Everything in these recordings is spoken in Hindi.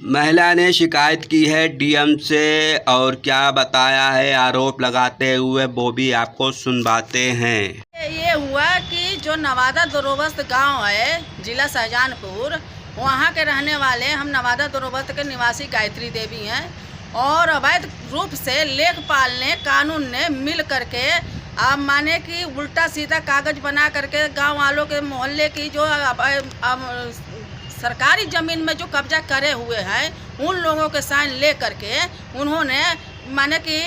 महिला ने शिकायत की है डीएम से और क्या बताया है आरोप लगाते हुए वो भी आपको सुनवाते हैं। ये हुआ कि जो नवादा दोरोबस्त गांव है जिला शाहजहानपुर, वहां के रहने वाले हम नवादा दोरोबस्त के निवासी गायत्री देवी हैं और अवैध रूप से लेखपाल ने कानून ने मिल करके आप माने कि उल्टा सीधा कागज बना करके गांव वालों के मोहल्ले की जो सरकारी ज़मीन में जो कब्जा करे हुए हैं उन लोगों के साइन ले करके उन्होंने माने कि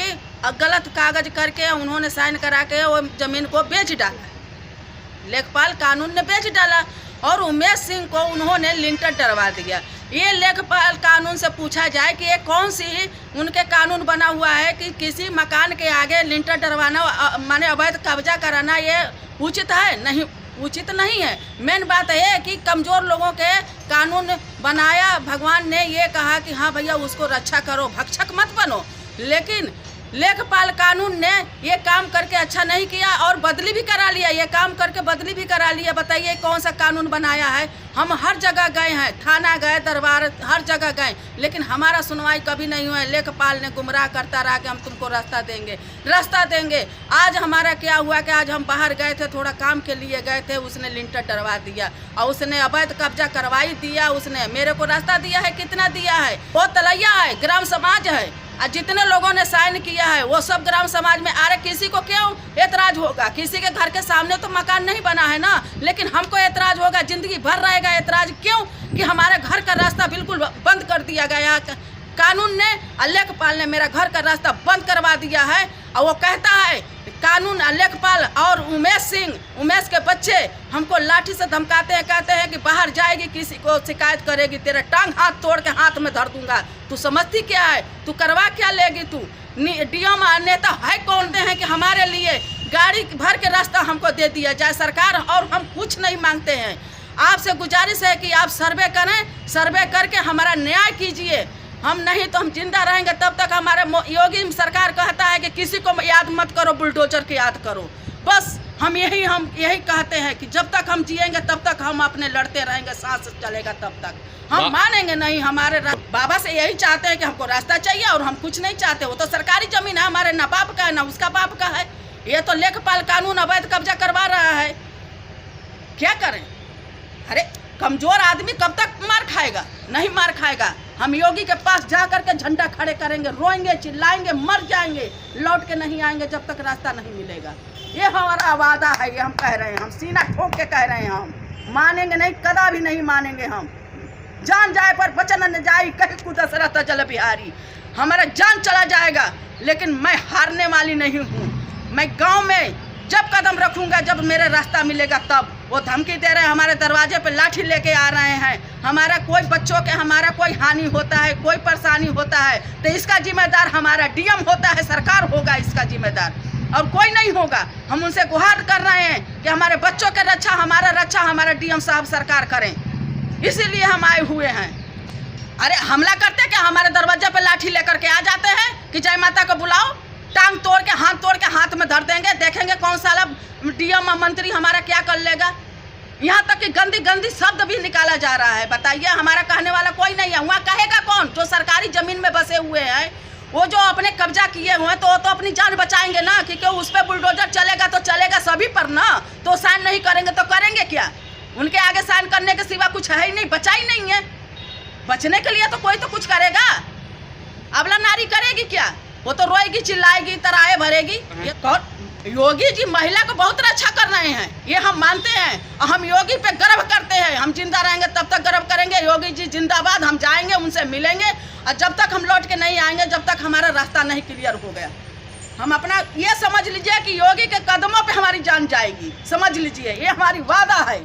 गलत कागज करके उन्होंने साइन करा के वो ज़मीन को बेच डाला। लेखपाल कानून ने बेच डाला और उमेश सिंह को उन्होंने लिंटर डरवा दिया। ये लेखपाल कानून से पूछा जाए कि ये कौन सी उनके कानून बना हुआ है कि किसी मकान के आगे लिंटर डरवाना माने अवैध कब्जा कराना ये उचित है? नहीं, उचित नहीं है। मेन बात है कि कमज़ोर लोगों के कानून बनाया भगवान ने, ये कहा कि हाँ भैया उसको रक्षा करो, भक्षक मत बनो। लेकिन लेखपाल कानून ने ये काम करके अच्छा नहीं किया और बदली भी करा लिया, ये काम करके बदली भी करा लिया। बताइए कौन सा कानून बनाया है? हम हर जगह गए हैं, थाना गए, दरबार, हर जगह गए, लेकिन हमारा सुनवाई कभी नहीं हुआ। लेखपाल ने गुमराह करता रहा कि हम तुमको रास्ता देंगे, रास्ता देंगे। आज हमारा क्या हुआ कि आज हम बाहर गए थे, थोड़ा काम के लिए गए थे, उसने लिंटर डरवा दिया और उसने अवैध कब्जा करवाई दिया। उसने मेरे को रास्ता दिया है, कितना दिया है? वो तलैया है, ग्राम समाज है और जितने लोगों ने साइन किया है वो सब ग्राम समाज में आ रहे। किसी को क्यों एतराज होगा? किसी के घर के सामने तो मकान नहीं बना है ना, लेकिन हमको एतराज होगा, जिंदगी भर रहेगा एतराज। क्यों कि हमारे घर का रास्ता बिल्कुल बंद कर दिया गया कानून ने। लेखपाल ने मेरा घर का रास्ता बंद करवा दिया है और वो कहता है कानून लेखपाल और उमेश सिंह, उमेश के बच्चे हमको लाठी से धमकाते हैं, कहते हैं कि बाहर जाएगी किसी को शिकायत करेगी, तेरा टांग हाथ तोड़ के हाथ में धर दूंगा। तू समझती क्या है? तू करवा क्या लेगी? तू डीएम नेता है कौन दे हैं कि हमारे लिए गाड़ी भर के रास्ता हमको दे दिया जाए सरकार, और हम कुछ नहीं मांगते हैं। आपसे गुजारिश है कि आप सर्वे करें, सर्वे करके हमारा न्याय कीजिए। हम नहीं तो हम जिंदा रहेंगे तब तक। हमारे योगी सरकार कहता है कि किसी को याद मत करो, बुलडोजर की याद करो। बस हम यही कहते हैं कि जब तक हम जिएंगे तब तक हम अपने लड़ते रहेंगे, सांस चलेगा तब तक हम मानेंगे नहीं। हमारे बाबा से यही चाहते हैं कि हमको रास्ता चाहिए और हम कुछ नहीं चाहते। वो तो सरकारी जमीन है, हमारे ना बाप का है ना उसका बाप का है। ये तो लेखपाल कानून अवैध कब्जा करवा रहा है। क्या करें? अरे कमजोर आदमी कब तक मार खाएगा? नहीं मार खाएगा। हम योगी के पास जा करके झंडा खड़े करेंगे, रोएंगे, चिल्लाएंगे, मर जाएंगे, लौट के नहीं आएंगे जब तक रास्ता नहीं मिलेगा। ये हमारा वादा है, ये हम कह रहे हैं, हम सीना ठोक के कह रहे हैं। हम मानेंगे नहीं, कदापि नहीं मानेंगे। हम जान जाए पर बचन न जाए, कहीं कुदस रहता जल बिहारी। हमारा जान चला जाएगा लेकिन मैं हारने वाली नहीं हूँ। मैं गाँव में जब कदम रखूंगा, जब मेरा रास्ता मिलेगा तब। वो धमकी दे रहे हैं, हमारे दरवाजे पे लाठी लेके आ रहे हैं। हमारा कोई बच्चों के हमारा कोई हानि होता है, कोई परेशानी होता है तो इसका जिम्मेदार हमारा डीएम होता है, सरकार होगा इसका जिम्मेदार, और कोई नहीं होगा। हम उनसे गुहार कर रहे हैं कि हमारे बच्चों की रक्षा, हमारा रक्षा हमारा डीएम साहब सरकार करें। इसीलिए हम आए हुए हैं। अरे हमला करते क्या? हमारे दरवाजे पे लाठी लेकर के आ जाते हैं कि जय माता को बुलाओ, टांग तोड़ के हाथ में धर देंगे। देखेंगे कौन साला डीएम मंत्री हमारा क्या कर लेगा। यहाँ तक कि गंदी गंदी शब्द भी निकाला जा रहा है। बताइए, हमारा कहने वाला कोई नहीं है। वहाँ कहेगा कौन? जो सरकारी जमीन में बसे हुए हैं, वो जो अपने कब्जा किए हुए हैं, तो वो तो अपनी जान बचाएंगे ना। क्योंकि उस पर बुलडोजर चलेगा तो चलेगा सभी पर ना। तो साइन नहीं करेंगे तो करेंगे क्या? उनके आगे साइन करने के सिवा कुछ है ही नहीं, बचा ही नहीं है। बचने के लिए तो कोई तो कुछ करेगा। अबला नारी करेगी क्या? वो तो रोएगी, चिल्लाएगी, तराए भरेगी। ये कौन? योगी जी महिला को बहुत रक्षा कर रहे हैं, ये हम मानते हैं और हम योगी पे गर्व करते हैं। हम जिंदा रहेंगे तब तक गर्व करेंगे। योगी जी जिंदाबाद। हम जाएंगे, उनसे मिलेंगे, और जब तक हम लौट के नहीं आएंगे, जब तक हमारा रास्ता नहीं क्लियर हो गया, हम अपना ये समझ लीजिए कि योगी के कदमों पे हमारी जान जाएगी। समझ लीजिए, ये हमारी वादा है।